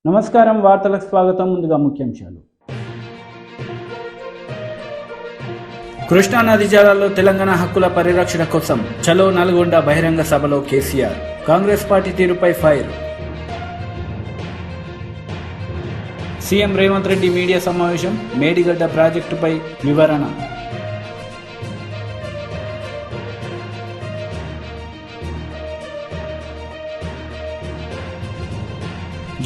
నమస్కారం, వార్తలకు స్వాగతం. ముందుగా ముఖ్యాంశాలు. కృష్ణా నది జలాల్లో తెలంగాణ హక్కుల పరిరక్షణ కోసం చలో నల్గొండ బహిరంగ సభలో కేసీఆర్. కాంగ్రెస్ పార్టీ తీరుపై fire. CM Revanth Reddy media సమావేశం, మేడిగడ్డ ప్రాజెక్టుపై వివరణ.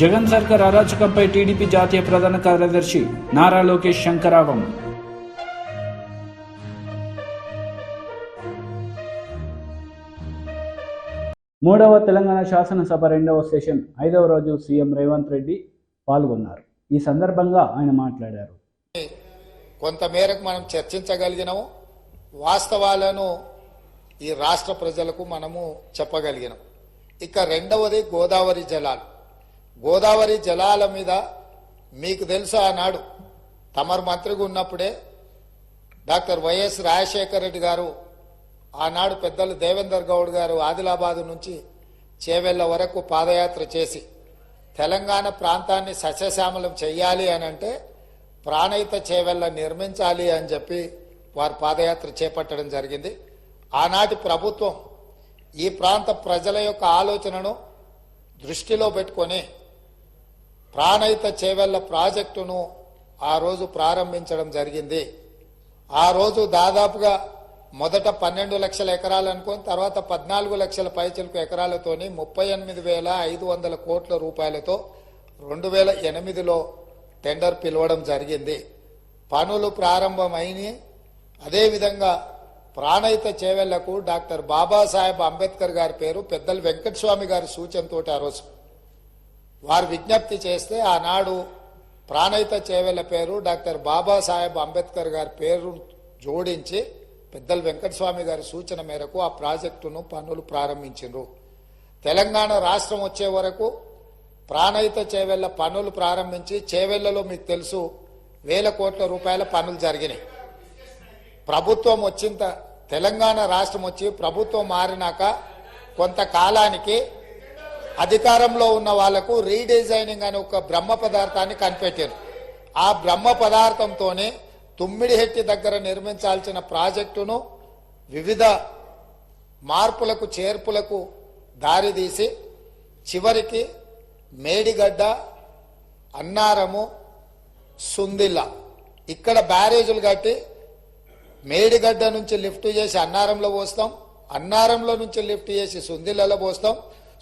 జగన్ సర్కార్ అరాచకంపై టీడీపీ జాతీయ ప్రధాన కార్యదర్శి నారా లోకేష్ శంకరావం. మూడవ తెలంగాణ శాసనసభ 2వ సెషన్ 5వ రోజు సీఎం రేవంత్ రెడ్డి పాల్గొన్నారు. ఈ సందర్భంగా ఆయన మాట్లాడారు. కొంతమేరకు మనం చర్చించగలిగినాము, వాస్తవాలను ఈ రాష్ట్ర ప్రజలకు మనము చెప్పగలిగినాం. ఇక రెండవది గోదావరి జలాలు. గోదావరి జలాల మీద మీకు తెలుసు, ఆనాడు తమరు మంత్రిగా ఉన్నప్పుడే డాక్టర్ వైఎస్ రాజశేఖర రెడ్డి గారు, ఆనాడు పెద్దలు దేవేందర్ గౌడ్ గారు ఆదిలాబాదు నుంచి చేవెళ్ల వరకు పాదయాత్ర చేసి తెలంగాణ ప్రాంతాన్ని సస్యశ్యామలం చెయ్యాలి అని అంటే ప్రాణహిత చేవెళ్ల నిర్మించాలి అని చెప్పి వారు పాదయాత్ర చేపట్టడం జరిగింది. ఆనాటి ప్రభుత్వం ఈ ప్రాంత ప్రజల యొక్క ఆలోచనను దృష్టిలో పెట్టుకొని ప్రాణహిత చేవెళ్ల ప్రాజెక్టును ఆ రోజు ప్రారంభించడం జరిగింది. ఆ రోజు దాదాపుగా మొదట 12 లక్షల ఎకరాలు అనుకొని తర్వాత 14 లక్షల పైచిలకు ఎకరాలతోని 38,500 కోట్ల రూపాయలతో 2008లో టెండర్ పిలవడం జరిగింది. పనులు ప్రారంభమైనాయి. అదేవిధంగా ప్రాణహిత చేవెళ్లకు డాక్టర్ బాబాసాహెబ్ అంబేద్కర్ గారి పేరు పెద్దలు వెంకటస్వామి గారి సూచనతో ఆ రోజు వారు విజ్ఞప్తి చేస్తే ఆనాడు ప్రాణహిత చేవెళ్ల పేరు డాక్టర్ బాబాసాహెబ్ అంబేద్కర్ గారి పేరు జోడించి పెద్దలు వెంకటస్వామి గారి సూచన మేరకు ఆ ప్రాజెక్టును పనులు ప్రారంభించారు. తెలంగాణ రాష్ట్రం వచ్చే వరకు ప్రాణహిత చేవెళ్ల పనులు ప్రారంభించి చేవెళ్లలో మీకు తెలుసు 1,000 కోట్ల రూపాయల పనులు జరిగినాయి. ప్రభుత్వం వచ్చిన తెలంగాణ రాష్ట్రం వచ్చి ప్రభుత్వం మారినాక కొంతకాలానికి అధికారంలో ఉన్న వాళ్లకు రీడిజైనింగ్ అనే ఒక బ్రహ్మ పదార్థాన్ని కనిపెట్టారు. ఆ బ్రహ్మ పదార్థంతోనే తుమ్మిడిహెట్టి దగ్గర నిర్మించాల్సిన ప్రాజెక్టును వివిధ మార్పులకు చేర్పులకు దారితీసి చివరికి మేడిగడ్డ, అన్నారము, సుందిల్ల ఇక్కడ బ్యారేజీలు కట్టి మేడిగడ్డ నుంచి లిఫ్ట్ చేసి అన్నారంలో పోస్తాం, అన్నారంలో నుంచి లిఫ్ట్ చేసి సుందిల్లలో పోస్తాం,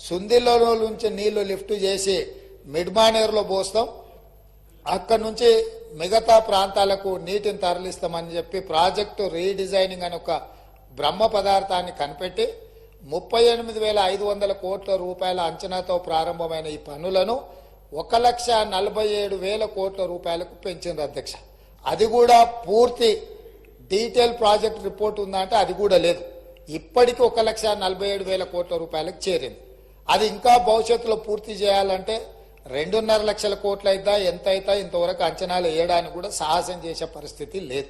సుందిల్లలో నుంచి నీళ్లు లిఫ్ట్ చేసి మిడ్మానేరులో పోస్తాం, అక్కడి నుంచి మిగతా ప్రాంతాలకు నీటిని తరలిస్తామని చెప్పి ప్రాజెక్టు రీడిజైనింగ్ అని ఒక బ్రహ్మ పదార్థాన్ని కనిపెట్టి 38,500 కోట్ల రూపాయల అంచనాతో ప్రారంభమైన ఈ పనులను 1,47,000 కోట్ల రూపాయలకు పెంచింది అధ్యక్ష. అది కూడా పూర్తి డీటెయిల్ ప్రాజెక్ట్ రిపోర్ట్ ఉందా అంటే అది కూడా లేదు. ఇప్పటికీ 1,47,000 కోట్ల రూపాయలకు చేరింది. అది ఇంకా భవిష్యత్తులో పూర్తి చేయాలంటే 2.5 లక్షల కోట్లు అయితా ఎంత అయితా ఇంతవరకు అంచనాలు వేయడానికి కూడా సాహసం చేసే పరిస్థితి లేదు.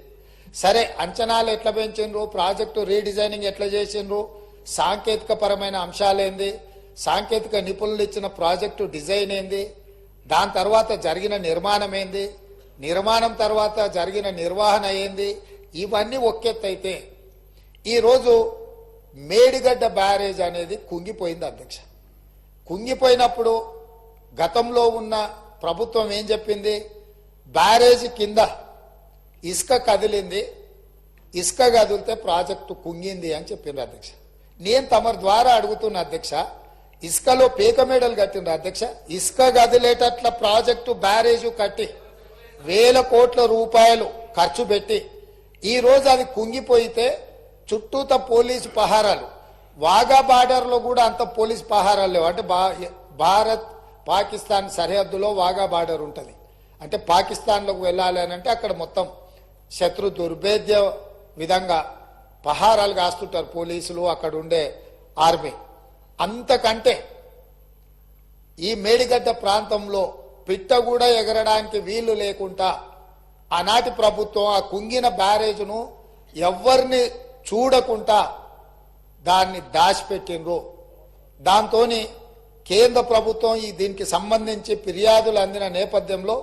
సరే, అంచనాలు ఎట్లా పెంచిండ్రు, ప్రాజెక్టు రీడిజైనింగ్ ఎట్లా చేసిండ్రు, సాంకేతిక పరమైన అంశాలేంది, సాంకేతిక నిపుణులు ఇచ్చిన ప్రాజెక్టు డిజైన్ ఏంది, దాని తర్వాత జరిగిన నిర్మాణం ఏంది, నిర్మాణం తర్వాత జరిగిన నిర్వహణ ఏంది, ఇవన్నీ ఒకెత్తైతే ఈరోజు మేడిగడ్డ బ్యారేజ్ అనేది కుంగిపోయింది అధ్యక్ష. కుంగిపోయినప్పుడు గతంలో ఉన్న ప్రభుత్వం ఏం చెప్పింది, బ్యారేజ్ కింద ఇసుక కదిలింది, ఇసుక కదిలితే ప్రాజెక్టు కుంగింది అని చెప్పిండ్రు అధ్యక్ష. నేను తమరి ద్వారా అడుగుతున్న అధ్యక్ష, ఇసుకలో పీక మేడలు కట్టిండ్రు అధ్యక్ష. ఇసుక కదిలేటట్ల ప్రాజెక్టు బ్యారేజు కట్టి 1,000 కోట్ల రూపాయలు ఖర్చు పెట్టి ఈ రోజు అది కుంగిపోయితే చుట్టూత పోలీసు పహారాలు, వాఘా బార్డర్లో కూడా అంత పోలీసు పహారాలు లేవు. అంటే భారత్ పాకిస్తాన్ సరిహద్దులో వాఘా బార్డర్ ఉంటుంది. అంటే పాకిస్తాన్లోకి వెళ్ళాలి అని అంటే అక్కడ మొత్తం శత్రు దుర్భేద్య విధంగా పహారాలు కాస్తుంటారు పోలీసులు, అక్కడ ఉండే ఆర్మీ. అంతకంటే ఈ మేడిగడ్డ ప్రాంతంలో పిట్ట కూడా ఎగరడానికి వీలు లేకుండా ఆనాటి ప్రభుత్వం ఆ కుంగిన బ్యారేజ్ను ఎవరిని చూడకుండా దాన్ని దాచిపెట్టిండ్రు. దాంతో కేంద్ర ప్రభుత్వం దీనికి సంబంధించి ఫిర్యాదులు అందిన నేపథ్యంలో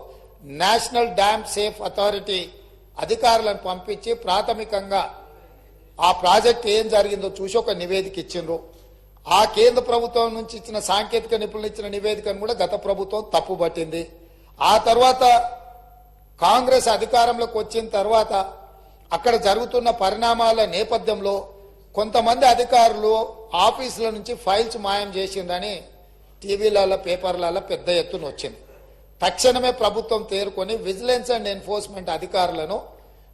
నేషనల్ డ్యామ్ సేఫ్ అథారిటీ అధికారులను పంపించి ప్రాథమికంగా ఆ ప్రాజెక్ట్ ఏం జరిగిందో చూసి ఒక నివేదిక ఇచ్చిండ్రు. ఆ కేంద్ర ప్రభుత్వం నుంచి ఇచ్చిన సాంకేతిక నిపుణులు ఇచ్చిన నివేదికను కూడా గత ప్రభుత్వం తప్పుపట్టింది. ఆ తర్వాత కాంగ్రెస్ అధికారంలోకి వచ్చిన తర్వాత అక్కడ జరుగుతున్న పరిణామాల నేపథ్యంలో కొంతమంది అధికారులు ఆఫీసుల నుంచి ఫైల్స్ మాయం చేసిందని టీవీలలో పేపర్లలో పెద్ద ఎత్తున వచ్చింది. తక్షణమే ప్రభుత్వం తేరుకొని విజిలెన్స్ అండ్ ఎన్ఫోర్స్మెంట్ అధికారులను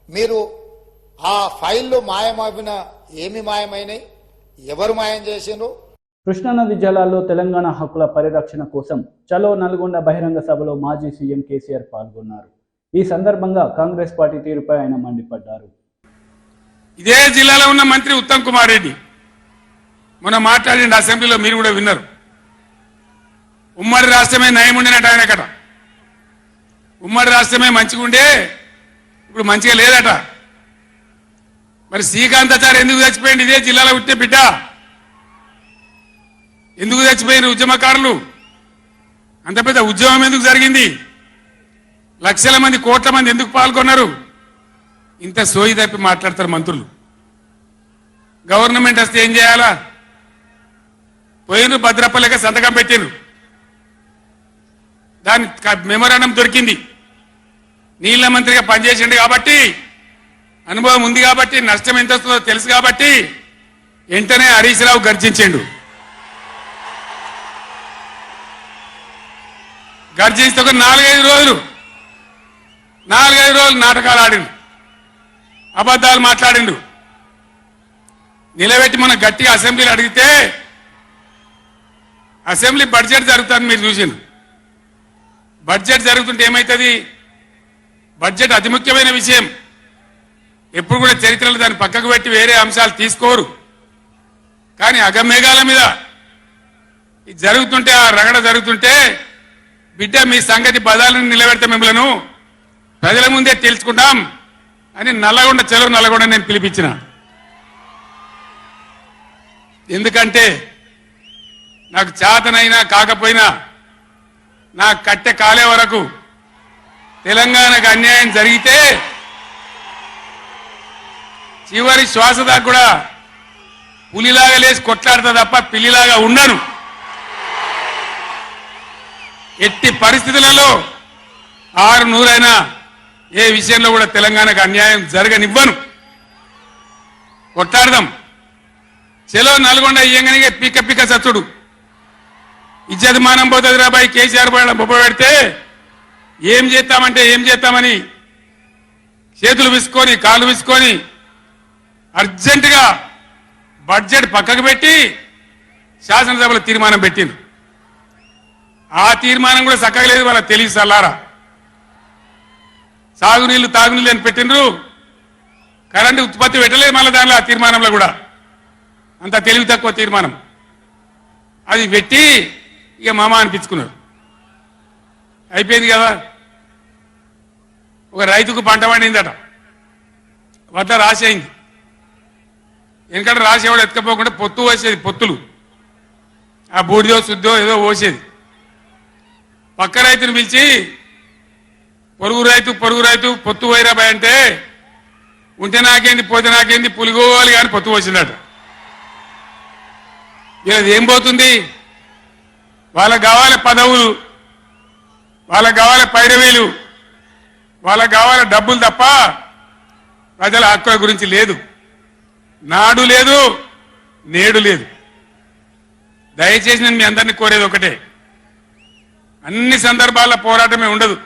మీరు ఆ ఫైళ్లు మాయమైన ఏమి మాయమైనాయి, ఎవరు మాయం చేసిండ్రు? కృష్ణానది జలాల్లో తెలంగాణ హక్కుల పరిరక్షణ కోసం చలో నల్గొండ బహిరంగ సభలో మాజీ సీఎం కేసీఆర్ పాల్గొన్నారు. ఈ సందర్భంగా కాంగ్రెస్ పార్టీ తీరుపై ఆయన మండిపడ్డారు. ఇదే జిల్లాలో ఉన్న మంత్రి ఉత్తమ్ కుమార్ రెడ్డి మొన్న మాట్లాడిన అసెంబ్లీలో మీరు కూడా విన్నారు. ఉమ్మడి రాష్ట్రమే నయం ఉండినట్టు ఆయనకట. ఉమ్మడి రాష్ట్రమే మంచిగా ఉండే ఇప్పుడు మంచిగా లేదట. మరి శ్రీకాంతాచారి ఎందుకు చచ్చిపోయింది? ఇదే జిల్లాలో పుట్టే బిడ్డ ఎందుకు చచ్చిపోయిన ఉద్యమకారులు? అంత పెద్ద ఉద్యమం ఎందుకు జరిగింది? లక్షల మంది కోట్ల మంది ఎందుకు పాల్గొన్నారు? ఇంత సోయి తప్పి మాట్లాడతారు మంత్రులు. గవర్నమెంట్ వస్తే ఏం చేయాలా? పోయిన భద్రపల్లిక సంతకం పెట్టిరు, దాని మెమోరాండం దొరికింది. నీళ్ల మంత్రిగా పనిచేసిండు కాబట్టి, అనుభవం ఉంది కాబట్టి, నష్టం ఎంత వస్తుందో తెలుసు కాబట్టి వెంటనే హరీష్ రావు గర్జించిండు. గర్జిస్తే ఒక 4-5 రోజులు నాటకాలు ఆడిండు, అబద్ధాలు మాట్లాడిండు. నిలబెట్టి మన గట్టిగా అసెంబ్లీలో అడిగితే అసెంబ్లీ బడ్జెట్ జరుగుతుంది. మీరు చూసిండు. బడ్జెట్ జరుగుతుంటే ఏమవుతుంది? బడ్జెట్ అతి ముఖ్యమైన విషయం. ఎప్పుడు కూడా చరిత్రలో దాన్ని పక్కకు పెట్టి వేరే అంశాలు తీసుకోరు. కానీ అగమేఘాల మీద ఇది జరుగుతుంటే, ఆ రగడ జరుగుతుంటే, బిడ్డ మీ సంగతి బదాలను నిలబెడితే మిమ్మలను ప్రజల ముందే తెలుసుకుంటాం అని నల్లగొండ చెలవు నల్లగొండ నేను పిలిపించిన. ఎందుకంటే నాకు చేతనైనా కాకపోయినా నా కట్టె కాలే వరకు తెలంగాణకు అన్యాయం జరిగితే చివరి శ్వాస దాకా కూడా పులిలాగా లేచి కొట్లాడతా తప్ప పిల్లిలాగా ఉండను. ఎట్టి పరిస్థితులలో 600 ఏ విషయంలో కూడా తెలంగాణకు అన్యాయం జరగనివ్వను. కొట్లాడదాం. చెలో నల్గొండ ఇయ్యంగానే పిక్క పిక్క చచ్చుడు. ఇజ్జత్ మానం పోతుంది రాబాయి. కేసీఆర్ బొబ్బ పెడితే ఏం చేస్తామంటే ఏం చేస్తామని చేతులు విసుకొని కాళ్ళు విసుకొని అర్జెంటుగా బడ్జెట్ పక్కకు పెట్టి శాసనసభలో తీర్మానం పెట్టింది. ఆ తీర్మానం కూడా చక్కగా లేదు. వాళ్ళ తెలివి సల్లారా. సాగునీళ్లు తాగునీళ్ళు అని పెట్టినరు, కరెంటు ఉత్పత్తి పెట్టలేదు. మళ్ళీ దానిలో ఆ తీర్మానంలో కూడా అంత తెలివి తక్కువ తీర్మానం. అది పెట్టి ఇక మామ అనిపించుకున్నారు. అయిపోయింది కదా. ఒక రైతుకు పంట పండిందట, వడ్ల రాసి అయింది. ఎందుకంటే రాసి ఎవడు ఎత్తుకపోకుండా పొత్తు పోసేది, పొత్తులు ఆ బూడిదో శుద్ధో ఏదో పోసేది. పక్క రైతుని పిలిచి పొరుగు రైతు పొత్తు పోయిరాబాయ్ అంటే, ఉంటే నాకేంది పోతే నాకేంది పులిగోవాలి కానీ పొత్తు పోసిందట. ఇది ఏం పోతుంది? వాళ్ళకు కావాలి పదవులు, వాళ్ళకు కావాలి పైరవీలు, వాళ్ళకు కావాలి డబ్బులు తప్ప ప్రజల హక్కుల గురించి లేదు. నాడు లేదు, నేడు లేదు. దయచేసి నేను మీ అందరినీ కోరేది ఒకటే, అన్ని సందర్భాల్లో పోరాటమే ఉండదు.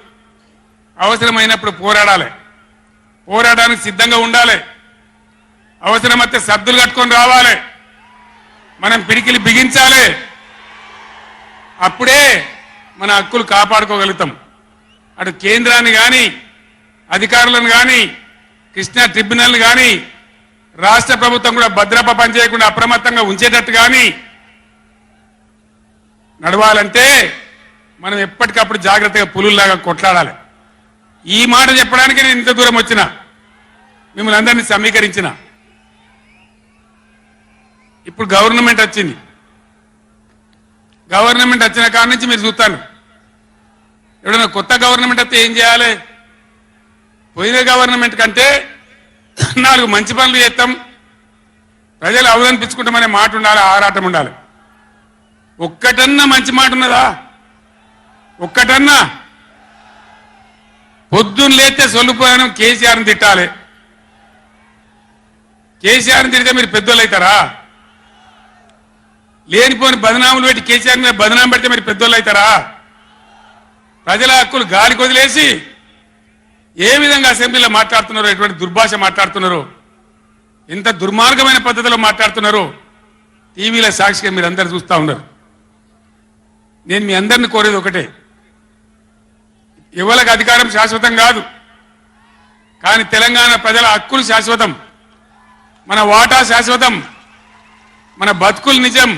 అవసరమైనప్పుడు పోరాడాలి, పోరాటానికి సిద్ధంగా ఉండాలి. అవసరమైతే సర్దులు కట్టుకొని రావాలి, మనం పిడికిలి బిగించాలి. అప్పుడే మన హక్కులు కాపాడుకోగలుగుతాం. అటు కేంద్రాన్ని కానీ, అధికారులను కానీ, కృష్ణా ట్రిబ్యునల్ కానీ, రాష్ట్ర ప్రభుత్వం కూడా భద్రప పనిచేయకుండా అప్రమత్తంగా ఉంచేటట్టు కానీ నడవాలంటే మనం ఎప్పటికప్పుడు జాగ్రత్తగా పులుల్లాగా కొట్లాడాలి. ఈ మాట చెప్పడానికి నేను ఇంత దూరం వచ్చిన, మిమ్మల్ని అందరినీ సమీకరించిన. ఇప్పుడు గవర్నమెంట్ వచ్చింది. గవర్నమెంట్ వచ్చిన కాడ నుంచి మీరు చూస్తాను. ఎవడన్నా కొత్త గవర్నమెంట్ వస్తే ఏం చేయాలి? పోయిన గవర్నమెంట్ కంటే 4 మంచి పనులు చేస్తాం, ప్రజలు అవలంబించుకుంటామనే మాట ఉండాలి, ఆరాటం ఉండాలి. ఒక్కటన్నా మంచి మాట ఉన్నదా? ఒక్కటన్నా? పొద్దున్న లేస్తే సొల్లుపోయాను కేసీఆర్ని తిట్టాలి. కేసీఆర్ని తిడితే మీరు పెద్దోళ్ళు అవుతారా? లేనిపోని బదనాములు పెట్టి కేసీఆర్ మీద బదనాం పెడితే మీరు పెద్దోళ్ళు అవుతారా? ప్రజల హక్కులు గాలికి వదిలేసి ఏ విధంగా అసెంబ్లీలో మాట్లాడుతున్నారో, ఎటువంటి దుర్భాష మాట్లాడుతున్నారో, ఎంత దుర్మార్గమైన పద్ధతిలో మాట్లాడుతున్నారో టీవీల సాక్షిగా మీరు అందరు చూస్తూ ఉన్నారు. నేను మీ అందరిని కోరేది ఒకటే, ఎవరికి అధికారం శాశ్వతం కాదు, కానీ తెలంగాణ ప్రజల హక్కులు శాశ్వతం, మన వాటా శాశ్వతం, మన బతుకులు నిజం,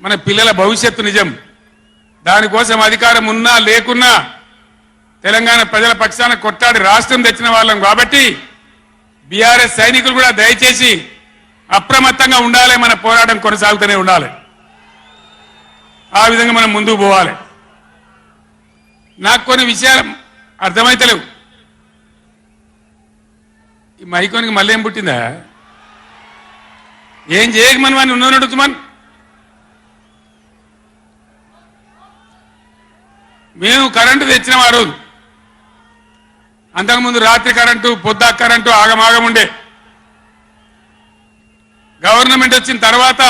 మన పిల్లల భవిష్యత్తు నిజం. దానికోసం అధికారం ఉన్నా లేకున్నా తెలంగాణ ప్రజల పక్షాన కొట్టాడి రాష్ట్రం తెచ్చిన వాళ్ళం కాబట్టి బీఆర్ఎస్ సైనికులు కూడా దయచేసి అప్రమత్తంగా ఉండాలి. మన పోరాటం కొనసాగుతూనే ఉండాలి. ఆ విధంగా మనం ముందుకు పోవాలి. నాకు కొన్ని విషయాలు అర్థమైతలేవు. ఈ మైకోనికి మళ్ళీ ఏం పుట్టిందా? ఏం చేయకమని వాడిని ఉన్నదని అడుగుతామని. మేము కరెంటు తెచ్చినాం ఆ రోజు. అంతకుముందు రాత్రి కరెంటు, పొద్దు కరెంటు ఆగమాగం ఉండే. గవర్నమెంట్ వచ్చిన తర్వాత,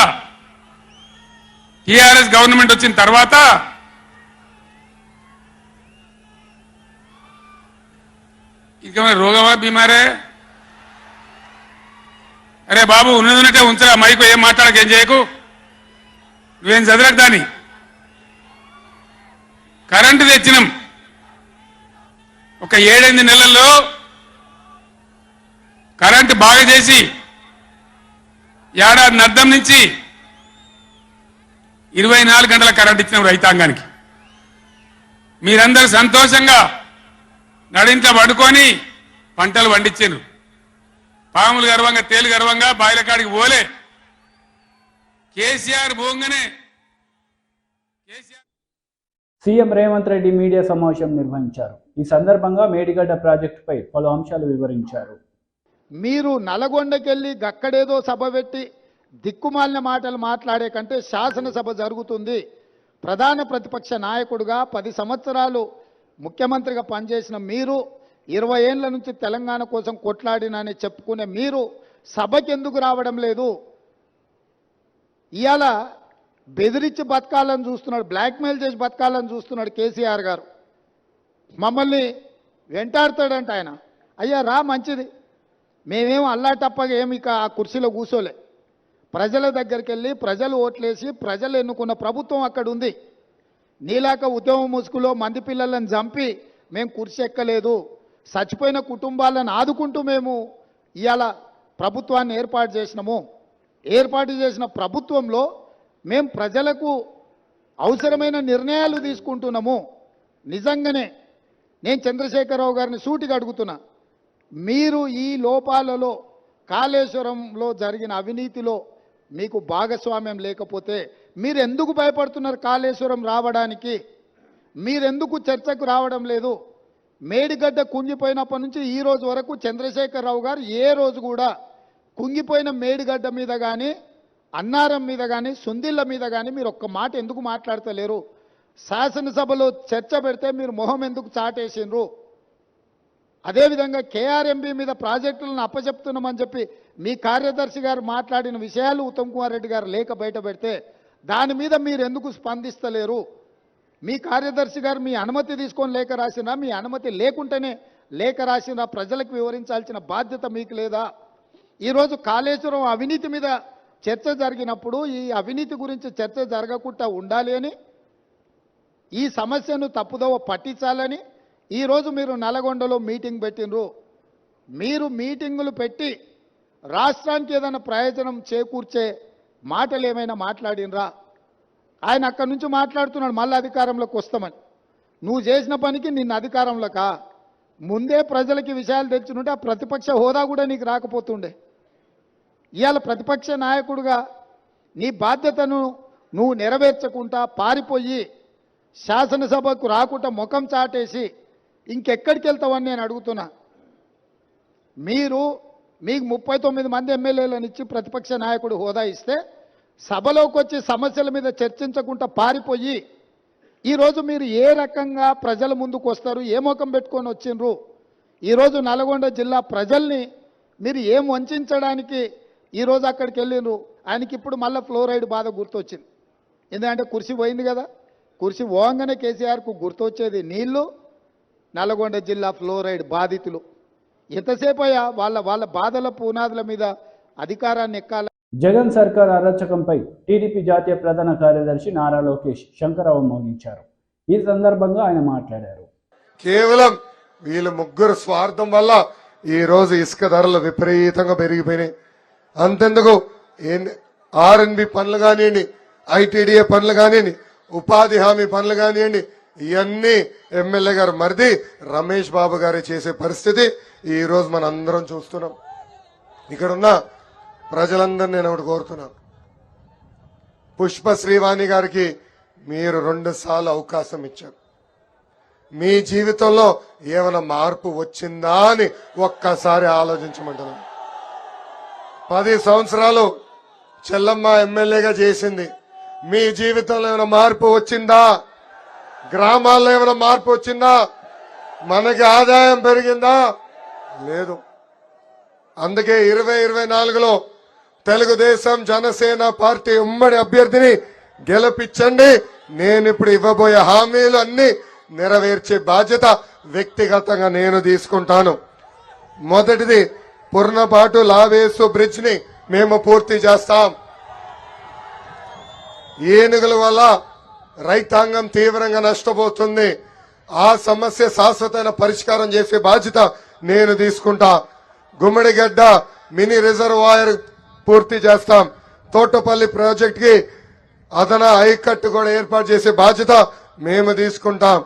టీఆర్ఎస్ గవర్నమెంట్ వచ్చిన తర్వాత ఇంకేమైనా రోగమా, బీమారే? అరే బాబు, ఉన్నదంటే ఉంచరా మైకు, ఏం మాట్లాడక, ఏం చేయకు, నువ్వేం చదరకు. దాన్ని కరెంటు తెచ్చినాం. ఒక 7-8 నెలల్లో కరెంటు బాగా చేసి ఏడాది అర్థం నుంచి 24 గంటల కరెంటు ఇచ్చినాం రైతాంగానికి. మీరందరూ సంతోషంగా నడింట పడుకొని పంటలు పండించారు. పాములు గర్వంగా, తేలు గర్వంగా బాయిల కాడికి పోలే. కేసీఆర్ పోగానే సీఎం రేవంత్ రెడ్డి మీడియా సమావేశం నిర్వహించారు. ఈ సందర్భంగా మేడిగడ్డ ప్రాజెక్టుపై పలు అంశాలు వివరించారు. మీరు నల్గొండకెళ్ళి గక్కడేదో సభ పెట్టి దిక్కుమాలిన మాటలు మాట్లాడే కంటే శాసనసభ జరుగుతుంది. ప్రధాన ప్రతిపక్ష నాయకుడుగా 10 సంవత్సరాలు ముఖ్యమంత్రిగా పనిచేసిన మీరు, 20 ఏళ్ల నుంచి తెలంగాణ కోసం కొట్లాడినని చెప్పుకునే మీరు సభకి ఎందుకు రావడం లేదు? ఇవాళ బెదిరించి బతకాలని చూస్తున్నాడు, బ్లాక్మెయిల్ చేసి బతకాలని చూస్తున్నాడు కేసీఆర్ గారు. మమ్మల్ని వెంటాడుతాడంట ఆయన. అయ్యా రా, మంచిది, మేమేం అల్లాటప్పగా ఏమి ఇక ఆ కుర్చీలో కూర్చోలే. ప్రజల దగ్గరికి వెళ్ళి ప్రజలు ఓట్లేసి ప్రజలు ఎన్నుకున్న ప్రభుత్వం అక్కడ ఉంది. నీలాక ఉద్యమ ముసుగులో మంది పిల్లలను చంపి మేము కుర్చీ ఎక్కలేదు. చచ్చిపోయిన కుటుంబాలను ఆదుకుంటూ మేము ఇవాళ ప్రభుత్వాన్ని ఏర్పాటు చేసినాము. ఏర్పాటు చేసిన ప్రభుత్వంలో మేము ప్రజలకు అవసరమైన నిర్ణయాలు తీసుకుంటున్నాము. నిజంగానే నేను చంద్రశేఖరరావు గారిని సూటిగా అడుగుతున్నా, మీరు ఈ లోపాలలో, కాళేశ్వరంలో జరిగిన అవినీతిలో మీకు భాగస్వామ్యం లేకపోతే మీరు ఎందుకు భయపడుతున్నారు కాళేశ్వరం రావడానికి? మీరెందుకు చర్చకు రావడం లేదు? మేడిగడ్డ కుంగిపోయినప్పటి నుంచి ఈ రోజు వరకు చంద్రశేఖరరావు గారు ఏ రోజు కూడా కుంగిపోయిన మేడిగడ్డ మీద కానీ, అన్నారం మీద కానీ, సుందిళ్ళ మీద కానీ మీరు ఒక్క మాట ఎందుకు మాట్లాడతలేరు? శాసనసభలో చర్చ పెడితే మీరు మొహం ఎందుకు చాటేసిండ్రు? అదేవిధంగా కేఆర్ఎంబీ మీద ప్రాజెక్టులను అప్పచెప్తున్నామని చెప్పి మీ కార్యదర్శి గారు మాట్లాడిన విషయాలు ఉత్తమ్ కుమార్ రెడ్డి గారు లేఖ బయట పెడితే దాని మీద మీరు ఎందుకు స్పందిస్తలేరు? మీ కార్యదర్శి గారు మీ అనుమతి తీసుకొని లేఖ రాసినా, మీ అనుమతి లేకుంటేనే లేఖ రాసినా ప్రజలకు వివరించాల్సిన బాధ్యత మీకు లేదా? ఈరోజు కాళేశ్వరం అవినీతి మీద చర్చ జరిగినప్పుడు ఈ అవినీతి గురించి చర్చ జరగకుండా ఉండాలి అని, ఈ సమస్యను తప్పుదోవ పట్టించాలని ఈరోజు మీరు నల్గొండలో మీటింగ్ పెట్టినరు. మీరు మీటింగులు పెట్టి రాష్ట్రానికి ఏదైనా ప్రయోజనం చేకూర్చే మాటలు ఏమైనా మాట్లాడినరా? ఆయన అక్కడి నుంచి మాట్లాడుతున్నాడు మళ్ళీ అధికారంలోకి వస్తామని. నువ్వు చేసిన పనికి నిన్ను అధికారంలోకా? ముందే ప్రజలకి విషయాలు తెచ్చుంటే ఆ ప్రతిపక్ష హోదా కూడా నీకు రాకపోతుండే. ఇవాళ ప్రతిపక్ష నాయకుడుగా నీ బాధ్యతను నువ్వు నెరవేర్చకుండా పారిపోయి శాసనసభకు రాకుండా ముఖం చాటేసి ఇంకెక్కడికి వెళ్తావని నేను అడుగుతున్నా. మీకు 39 మంది ఎమ్మెల్యేలను ఇచ్చి ప్రతిపక్ష నాయకుడు హోదా ఇస్తే సభలోకి వచ్చి సమస్యల మీద చర్చించకుండా పారిపోయి ఈరోజు మీరు ఏ రకంగా ప్రజల ముందుకు వస్తారు, ఏ ముఖం పెట్టుకొని వచ్చిండ్రు? ఈరోజు నల్గొండ జిల్లా ప్రజల్ని మీరు ఏం వంచడానికి ఈరోజు అక్కడికి వెళ్ళిండ్రు? ఆయనకి ఇప్పుడు మళ్ళీ ఫ్లోరైడ్ బాధ గుర్తొచ్చింది. ఎందుకంటే కుర్చీ పోయింది కదా, కుర్చీ పోగానే కేసీఆర్కు గుర్తొచ్చేది నీళ్లు, నల్గొండ జిల్లా ఫ్లోరైడ్ బాధితులు. ఎంతసేపు అయ్యా వాళ్ళ బాధల పునాదుల మీద అధికారాన్ని ఎక్కాల. జగన్ సర్కార్ అరాచకంపై టీడీపీ జాతీయ ప్రధాన కార్యదర్శి నారా లోకేష్ శంకరావు మోగించారు. ఈ సందర్భంగా ఆయన మాట్లాడారు. కేవలం వీళ్ళు ముగ్గురు స్వార్థం వల్ల ఈ రోజు ఇసుక ధరలు విపరీతంగా పెరిగిపోయినాయి. అంతెందుకు ఆర్ఎన్బి పనులు కానివ్వండి, ఐటీడీఏ పనులు కానివ్వండి, ఉపాధి హామీ పనులు కానివ్వండి, ఇవన్నీ ఎమ్మెల్యే గారు మరిది రమేష్ బాబు గారు చేసే పరిస్థితి ఈ రోజు మనం అందరం చూస్తున్నాం. ఇక్కడున్న ప్రజలందరినీ నేను ఒకటి కోరుతున్నాను, పుష్ప శ్రీవాణి గారికి మీరు 2 సార్లు అవకాశం ఇచ్చారు. మీ జీవితంలో ఏమైనా మార్పు వచ్చిందా అని ఒక్కసారి ఆలోచించమంటున్నాను. 10 సంవత్సరాలు చెల్లమ్మ ఎమ్మెల్యేగా చేసింది. మీ జీవితంలో ఏమైనా మార్పు వచ్చిందా? గ్రామాల్లో ఏమైనా మార్పు వచ్చిందా? మనకి ఆదాయం పెరిగిందా? లేదు. అందుకే 2024లో తెలుగుదేశం జనసేన పార్టీ ఉమ్మడి అభ్యర్థిని గెలిపించండి. నేను ఇప్పుడు ఇవ్వబోయే హామీలు అన్ని నెరవేర్చే బాధ్యత వ్యక్తిగతంగా నేను తీసుకుంటాను. మొదటిది, పుర్నపాటు లావేసు బ్రిడ్జ్ ని మేము పూర్తి చేస్తాం. ఏనుగుల వల్ల రైతాంగం తీవ్రంగా నష్టపోతుంది. ఆ సమస్య శాశ్వతమైన పరిష్కారం చేసే బాధ్యత నేను తీసుకుంటా. గుమ్మడిగడ్డ మినీ రిజర్వాయర్ పూర్తి చేస్తాం. తోటపల్లి ప్రాజెక్ట్ కి అదన ఐకట్టు కూడా ఏర్పాటు చేసే బాధ్యత మేము తీసుకుంటాం.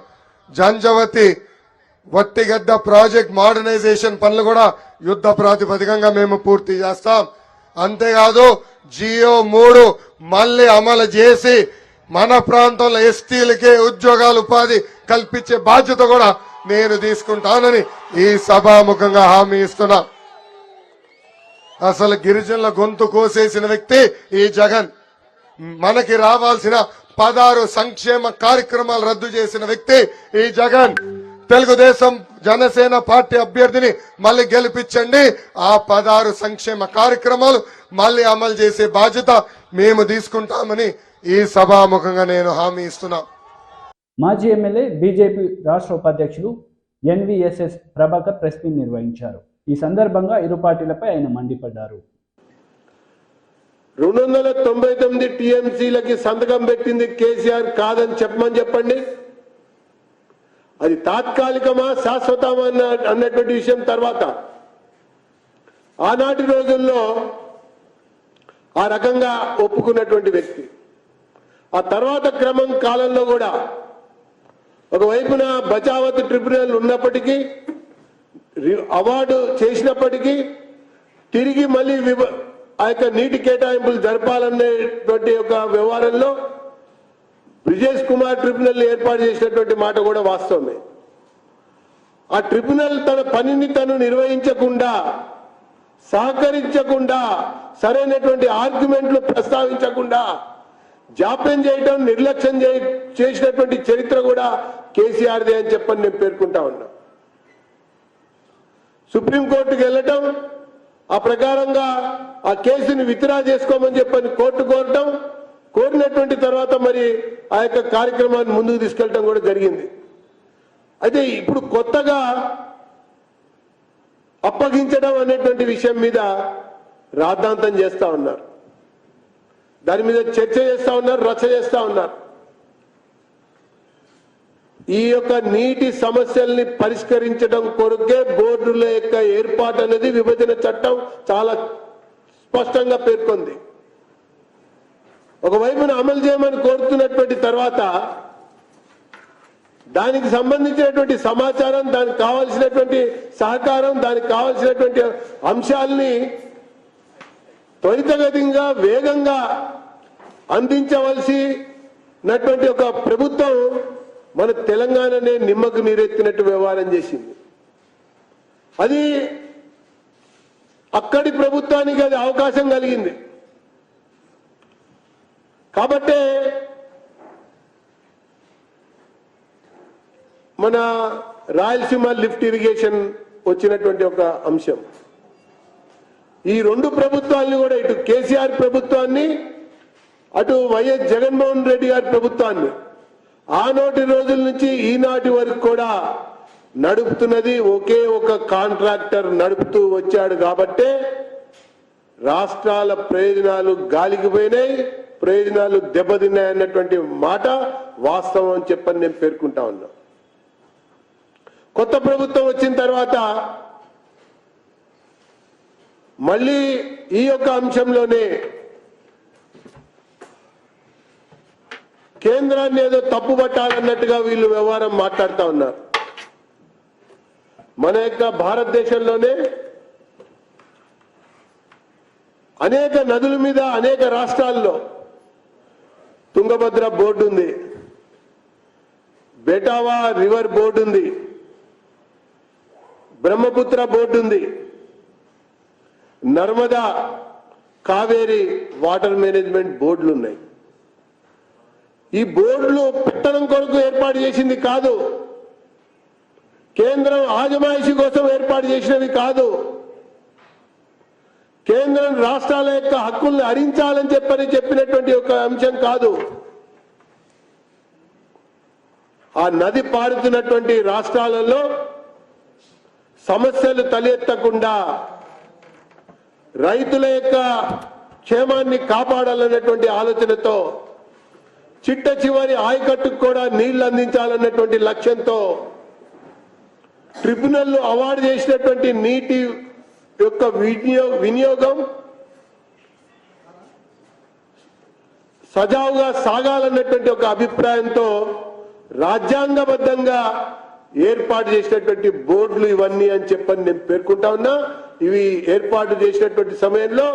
జంజవతి వట్టిగడ్డ ప్రాజెక్ట్ మోడర్నైజేషన్ పనులు కూడా యుద్ధ ప్రాతిపదికంగా మేము పూర్తి చేస్తాం. అంతేకాదు జియో 3 మళ్లీ అమలు చేసి మన ప్రాంతంలో ఎస్టీలకే ఉద్యోగాలు ఉపాధి కల్పించే బాధ్యత కూడా నేను తీసుకుంటానని ఈ సభాముఖంగా హామీ ఇస్తున్నా. అసలు గిరిజనుల గొంతు కోసేసిన వ్యక్తి ఈ జగన్. మనకి రావాల్సిన 16 సంక్షేమ కార్యక్రమాలు రద్దు చేసిన వ్యక్తి ఈ జగన్. తెలుగుదేశం జనసేన పార్టీ అభ్యర్థిని మళ్ళీ గెలిపించండి. ఆ 16 సంక్షేమ కార్యక్రమాలు మళ్ళీ అమలు చేసే బాధ్యత మేము తీసుకుంటామని ఈ సభాముఖంగా నేను హామీ ఇస్తున్నా. మాజీ ఎమ్మెల్యే బీజేపీ రాష్ట్ర ఉపాధ్యక్షులు ఎన్వీఎస్ఎస్ ప్రభాకర్ ప్రెస్ మీట్ నిర్వహించారు. ఈ సందర్భంగా ఇరు పార్టీలపై ఆయన మండిపడ్డారు. 299 టీఎంసీలకి సంతకం పెట్టింది కేసీఆర్ కాదని చెప్పండి. అది తాత్కాలికమా శాశ్వతమా అన్నటువంటి విషయం తర్వాత. ఆనాటి రోజుల్లో ఆ రకంగా ఒప్పుకున్నటువంటి వ్యక్తి ఆ తర్వాత క్రమం కాలంలో కూడా ఒకవైపున బచావత్ ట్రిబ్యునల్ ఉన్నప్పటికీ అవార్డు చేసినప్పటికీ తిరిగి మళ్ళీ ఆ యొక్క నీటి కేటాయింపులు జరపాలనేటువంటి ఒక వ్యవహారంలో బ్రిజేష్ కుమార్ ట్రిబ్యునల్ ఏర్పాటు చేసినటువంటి మాట కూడా వాస్తవమే. ఆ ట్రిబ్యునల్ తన పనిని తను నిర్వహించకుండా, సహకరించకుండా, సరైనటువంటి ఆర్గ్యుమెంట్లు ప్రస్తావించకుండా జాప్యం చేయడం, నిర్లక్ష్యం చేసినటువంటి చరిత్ర కూడా కేసీఆర్దే అని చెప్పని నేను పేర్కొంటా ఉన్నా. సుప్రీంకోర్టుకు వెళ్ళటం, ఆ ప్రకారంగా ఆ కేసుని విత్డ్రా చేసుకోమని చెప్పని కోర్టు కోరటం, కోరినటువంటి తర్వాత మరి ఆ యొక్క కార్యక్రమాన్ని ముందుకు తీసుకెళ్ళటం కూడా జరిగింది. అయితే ఇప్పుడు కొత్తగా అప్పగించడం అనేటువంటి విషయం మీద రాద్ధాంతం చేస్తా ఉన్నారు, దాని మీద చర్చ చేస్తా ఉన్నారు, రచ్చ చేస్తా ఉన్నారు. ఈ యొక్క నీటి సమస్యల్ని పరిష్కరించడం కొరకే బోర్డుల యొక్క ఏర్పాటు అనేది విభజన చట్టం చాలా స్పష్టంగా పేర్కొంది. ఒకవైపున అమలు చేయమని కోరుతున్నటువంటి తర్వాత దానికి సంబంధించినటువంటి సమాచారం, దానికి కావాల్సినటువంటి సహకారం, దానికి కావాల్సినటువంటి అంశాలని త్వరితగతిగా వేగంగా అందించవలసినటువంటి ఒక ప్రభుత్వం మన తెలంగాణనే నిమ్మకు నీరెత్తినట్టు వ్యవహారం చేసింది. అది అక్కడి ప్రభుత్వానికి అది అవకాశం కలిగింది. కాబట్టే మన రాయలసీమ లిఫ్ట్ ఇరిగేషన్ వచ్చినటువంటి ఒక అంశం. ఈ రెండు ప్రభుత్వాన్ని కూడా, ఇటు కేసీఆర్ ప్రభుత్వాన్ని అటు వైఎస్ జగన్మోహన్ రెడ్డి గారి ప్రభుత్వాన్ని ఆనాటి రోజుల నుంచి ఈనాటి వరకు కూడా నడుపుతున్నది ఒకే ఒక కాంట్రాక్టర్ నడుపుతూ వచ్చాడు. కాబట్టే రాష్ట్రాల ప్రయోజనాలు గాలికి పోయినాయి, ప్రయోజనాలు దెబ్బతిన్నాయన్నటువంటి మాట వాస్తవం అని చెప్పని నేను పేర్కొంటా ఉన్నా. కొత్త ప్రభుత్వం వచ్చిన తర్వాత మళ్ళీ ఈ యొక్క అంశంలోనే కేంద్రాన్ని ఏదో తప్పు పట్టాలన్నట్టుగా వీళ్ళు వ్యవహారం మాట్లాడుతూ ఉన్నారు. మన యొక్క భారతదేశంలోనే అనేక నదుల మీద అనేక రాష్ట్రాల్లో తుంగభద్ర బోర్డు ఉంది, బెటావా రివర్ బోర్డు ఉంది, బ్రహ్మపుత్ర బోర్డు ఉంది, నర్మదా కావేరి వాటర్ మేనేజ్మెంట్ బోర్డులు ఉన్నాయి. ఈ బోర్డులు పెట్టడం కొరకు ఏర్పాటు చేసింది కాదు, కేంద్రం ఆజమాయిషి కోసం ఏర్పాటు చేసినవి కాదు, కేంద్రం రాష్ట్రాల యొక్క హక్కుల్ని హరించాలని చెప్పినటువంటి ఒక అంశం కాదు. ఆ నది పారుతున్నటువంటి రాష్ట్రాలలో సమస్యలు తలెత్తకుండా రైతుల యొక్క క్షేమాన్ని కాపాడాలన్నటువంటి ఆలోచనతో చిట్ట చివరి ఆయకట్టుకు కూడా నీళ్లు అందించాలన్నటువంటి లక్ష్యంతో ట్రిబ్యునల్ అవార్డు చేసినటువంటి నీటి యొక్క వినియోగం సజావుగా సాగాలన్నటువంటి ఒక అభిప్రాయంతో రాజ్యాంగబద్ధంగా ఏర్పాటు చేసినటువంటి బోర్డులు ఇవన్నీ అని చెప్పని నేను పేర్కొంటా ఉన్నా. ఇవి ఏర్పాటు చేసినటువంటి సమయంలో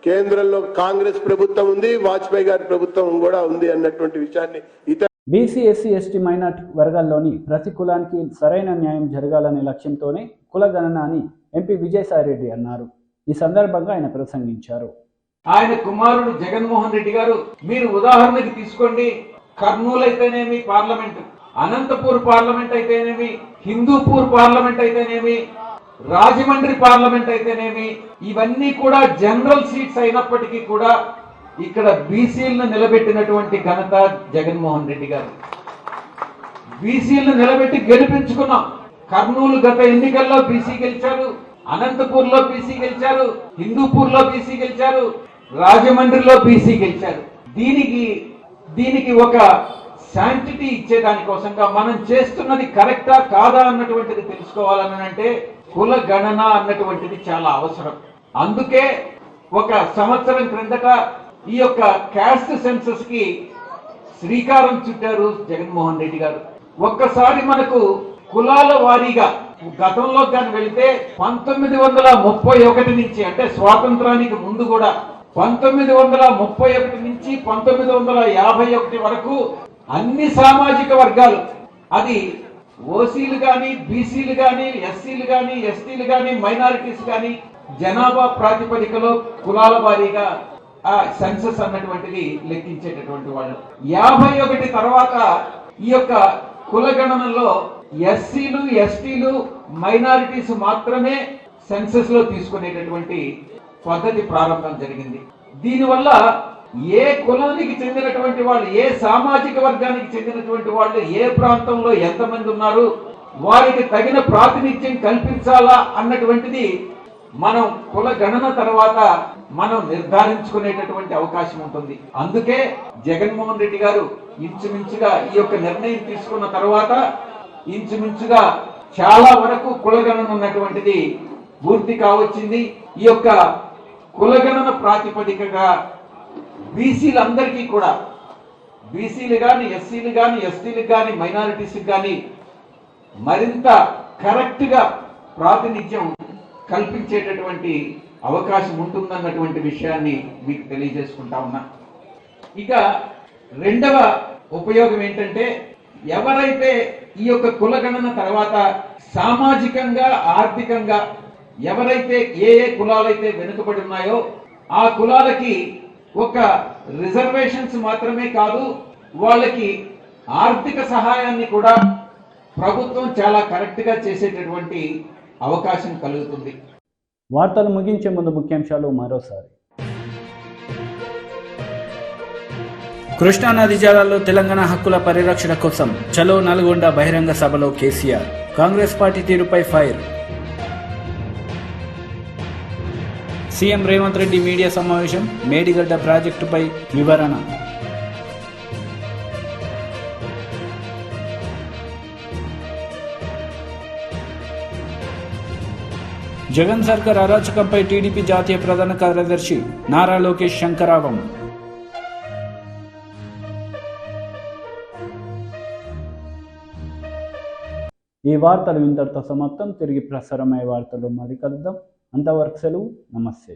కేంద్రంలో కాంగ్రెస్ ప్రభుత్వం ఉంది, వాజ్పేయి గారి ప్రభుత్వం కూడా ఉంది అన్నటువంటి విషయాన్ని బీసీ, ఎస్సీ, ఎస్టీ, మైనార్టీ వర్గాల్లోని ప్రతి కులానికి సరైన న్యాయం జరగాలనే లక్ష్యంతోనే కుల గణన అని ఎంపీ విజయసాయిరెడ్డి అన్నారు. ఈ సందర్భంగా ఆయన ప్రసంగించారు. ఆయన కుమారుడు జగన్మోహన్ రెడ్డి గారు, మీరు ఉదాహరణకి తీసుకోండి, కర్నూలు అయితేనేమి పార్లమెంట్, అనంతపూర్ పార్లమెంట్ అయితేనేమి, హిందూపూర్ పార్లమెంట్ అయితేనేమి, రాజమండ్రి పార్లమెంట్ అయితేనేమి, ఇవన్నీ కూడా జనరల్ సీట్స్ అయినప్పటికీ కూడా ఇక్కడ బీసీలను నిలబెట్టినటువంటి ఘనత జగన్మోహన్ రెడ్డి గారు. బీసీలను నిలబెట్టి గెలిపించుకున్నాం. కర్నూలు గత ఎన్నికల్లో బీసీ గెలిచారు, అనంతపూర్ లో బీసీ గెలిచారు, హిందూపూర్ లో బీసీ గెలిచారు, రాజమండ్రిలో బీసీ గెలిచారు. దీనికి ఒక శాంటిటీ ఇచ్చేదానికోసంగా మనం చేస్తున్నది కరెక్టా కాదా అన్నటువంటిది తెలుసుకోవాలని అంటే కుల గణన అన్నటువంటిది చాలా అవసరం. అందుకే ఒక సంవత్సరం క్రిందట ఈ యొక్క క్యాస్ట్ సెన్సస్ కి శ్రీకారం చుట్టారు జగన్మోహన్ రెడ్డి గారు. ఒక్కసారి మనకు కులాల వారీగా గతంలో కానీ వెళితే 1931 నుంచి, అంటే స్వాతంత్రానికి ముందు కూడా 1931 నుంచి 1951 వరకు అన్ని సామాజిక వర్గాలు, అది ఓసీలు కానీ, బీసీలు కానీ, ఎస్సీలు కానీ, ఎస్టీలు కానీ, మైనారిటీస్ కానీ, జనాభా ప్రాతిపదికలో కులాల వారీగా ఆ సెన్సస్ అన్నటువంటిది లెక్కించేటటువంటి వాళ్ళు. 51 తర్వాత ఈ యొక్క కులగణనలో ఎస్సీలు, ఎస్టీలు, మైనారిటీస్ మాత్రమే సెన్సస్ లో తీసుకునేటటువంటి పద్ధతి ప్రారంభం జరిగింది. దీనివల్ల ఏ కులానికి చెందినటువంటి వాళ్ళు, ఏ సామాజిక వర్గానికి చెందినటువంటి వాళ్ళు ఏ ప్రాంతంలో ఎంతమంది ఉన్నారు, వారికి తగిన ప్రాతినిధ్యం కల్పించాలా అన్నటువంటిది మనం కుల గణన తర్వాత మనం నిర్ధారించుకునేటటువంటి అవకాశం ఉంటుంది. అందుకే జగన్మోహన్ రెడ్డి గారు ఇంచుమించుగా ఈ యొక్క నిర్ణయం తీసుకున్న తర్వాత ఇంచుమించుగా చాలా వరకు కులగణన ఉన్నటువంటిది పూర్తి కావచ్చింది. ఈ యొక్క కులగణన ప్రాతిపదికగా బీసీలందరికీ కూడా, బీసీలు కానీ, ఎస్సీలు కానీ, ఎస్టీలు కానీ, మైనారిటీస్ కానీ మరింత కరెక్ట్ గా ప్రాతినిధ్యం కల్పించేటటువంటి అవకాశం ఉంటుందన్నటువంటి విషయాన్ని మీకు తెలియజేసుకుంటా ఉన్నా. ఇక రెండవ ఉపయోగం ఏంటంటే ఎవరైతే ఈ యొక్క కులగణన తర్వాత సామాజికంగా ఆర్థికంగా ఎవరైతే ఏ కులాలైతే వెనుకబడి ఉన్నాయో ఆ కులాలకి ఒక రిజర్వేషన్స్ మాత్రమే కాదు, వాళ్ళకి ఆర్థిక సహాయాన్ని కూడా ప్రభుత్వం చాలా కరెక్ట్ గా చేసేటటువంటి అవకాశం కలుగుతుంది. వార్తలు ముగించే ముందు ముఖ్యాంశాలు మరోసారి. కృష్ణానది జలాల్లో తెలంగాణ హక్కుల పరిరక్షణ కోసం చలో నల్గొండ బహిరంగ సభలో కేసీఆర్. కాంగ్రెస్ పార్టీ తీరుపై fire. CM Revanth Reddy media సమావేశం, మేడిగడ్డ ప్రాజెక్టుపై వివరణ. జగన్ సర్కార్ అరాచకంపై టీడీపీ జాతీయ ప్రధాన కార్యదర్శి నారా లోకేష్ శంకరావం. ఈ వార్తలు ఇంతటితో సమాప్తం. తిరిగి ప్రసారమయ్యే వార్తలు మళ్ళీ కలుద్దాం. అంతవరకు సెలవు. నమస్తే.